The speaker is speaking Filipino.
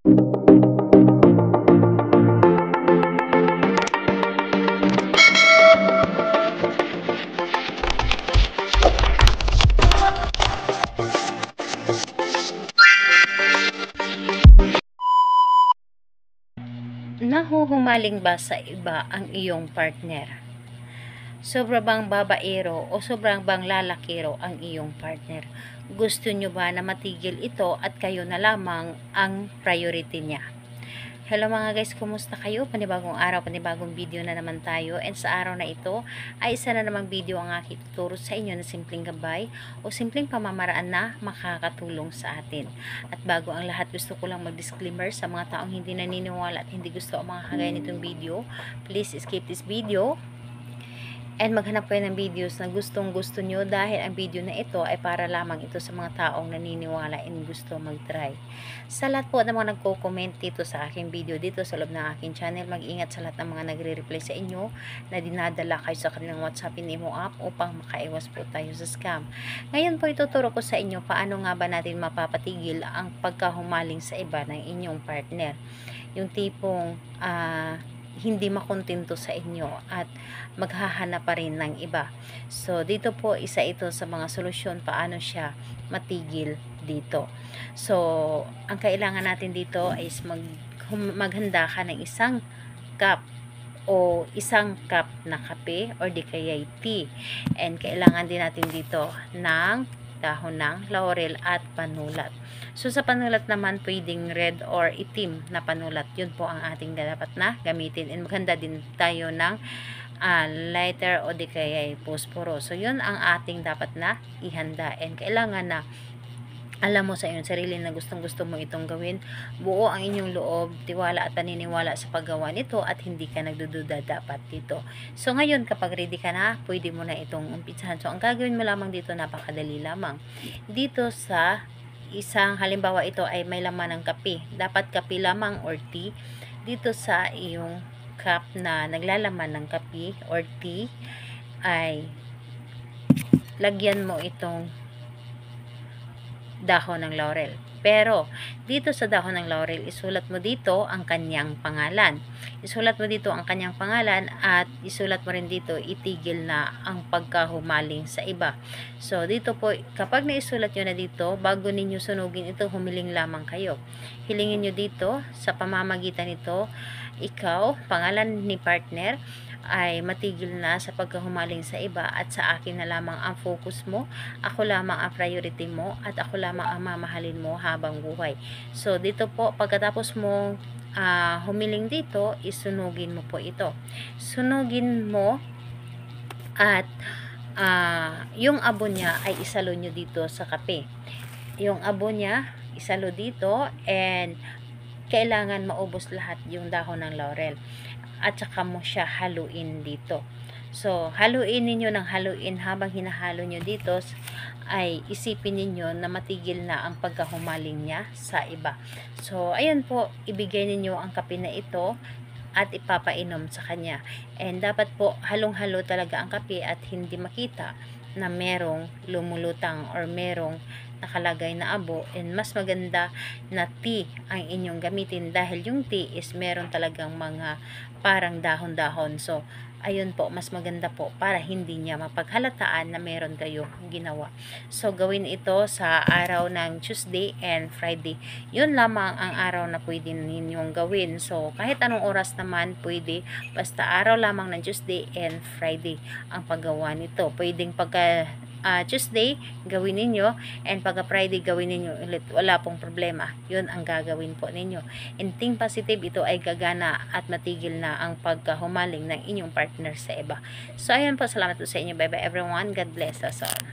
Nahuhumaling ba sa iba ang iyong partner? Sobra bang babaero o sobrang bang lalakiro ang iyong partner? Gusto nyo ba na matigil ito at kayo na lamang ang priority niya? Hello mga guys, kumusta kayo? Panibagong araw, panibagong video na naman tayo. And sa araw na ito ay isa na namang video ang aking tuturo sa inyo na simpleng gabay o simpleng pamamaraan na makakatulong sa atin. At bago ang lahat, gusto ko lang mag-disclaimer sa mga taong hindi naniniwala at hindi gusto ang mga kagaya nitong video. Please skip this video and maghanap kayo ng videos na gustong gusto nyo, dahil ang video na ito ay para lamang ito sa mga taong naniniwala and gusto mag-try. Sa lahat po ng mga nagko-comment dito sa aking video dito sa loob ng aking channel, mag-ingat sa lahat ng mga nagre-reply sa inyo na dinadala kayo sa kanilang WhatsApp Imo app upang makaiwas po tayo sa scam. Ngayon po ituturo ko sa inyo paano nga ba natin mapapatigil ang pagkahumaling sa iba ng inyong partner. Yung tipong hindi makontento sa inyo at maghahanap pa rin ng iba. So, dito po isa ito sa mga solusyon paano siya matigil dito. So, ang kailangan natin dito is maghanda ka ng isang cup o isang cup na kape or di kaya tea. And kailangan din natin dito ng dahon ng laurel at panulat. So sa panulat naman, pwedeng red or itim na panulat. Yun po ang ating dapat na gamitin. And maganda din tayo ng lighter o di kaya posporo. So yun ang ating dapat na ihanda. And kailangan na alam mo sa iyong sarili na gustong-gusto mo itong gawin, buo ang inyong loob, tiwala at paniniwala sa paggawa nito at hindi ka nagdududa dapat dito. So ngayon, kapag ready ka na, pwede mo na itong umpisahan. So ang gagawin mo lamang dito, napakadali lamang. Dito sa isang, halimbawa ito ay may laman ng kape. Dapat kape lamang or tea. Dito sa iyong cup na naglalaman ng kape or tea, ay lagyan mo itong dahon ng laurel. Pero, dito sa dahon ng laurel, isulat mo dito ang kanyang pangalan. Isulat mo dito ang kanyang pangalan at isulat mo rin dito, itigil na ang pagkahumaling sa iba. So, dito po, kapag naisulat nyo na dito, bago ninyo sunugin ito, humiling lamang kayo. Hilingin nyo dito, sa pamamagitan nito, ikaw, pangalan ni partner, ay matigil na sa pagkahumaling sa iba at sa akin na lamang ang focus mo, ako lamang ang priority mo at ako lamang ang mamahalin mo habang buhay. So dito po, pagkatapos mo humiling dito, isunugin mo po ito. Sunugin mo at yung abo niya ay isalo nyo dito sa kape. Yung abo niya, isalo dito, and kailangan maubos lahat yung dahon ng laurel. At saka mo siya haluin dito. So, haluin ninyo ng haluin. Habang hinahalo nyo dito, ay isipin ninyo na matigil na ang pagkahumaling niya sa iba. So, ayan po, ibigay ninyo ang kape na ito at ipapainom sa kanya. And dapat po, halong-halo talaga ang kape at hindi makita na merong lumulutang or merong nakalagay na abo. And mas maganda na tea ang inyong gamitin, dahil yung tea is meron talagang mga parang dahon-dahon. So ayun po, mas maganda po para hindi niya mapaghalataan na meron kayo ginawa. So gawin ito sa araw ng Tuesday and Friday. Yun lamang ang araw na pwede ninyong gawin. So kahit anong oras naman pwede, basta araw lamang ng Tuesday and Friday ang paggawa nito. Pwedeng pagka Tuesday gawin ninyo, and pagka Friday gawin ninyo ulit, wala pong problema. Yun ang gagawin po ninyo. And think positive, ito ay gagana at matigil na ang pagkahumaling ng inyong partner sa iba. So ayan po, salamat po sa inyo. Bye bye everyone, God bless us all.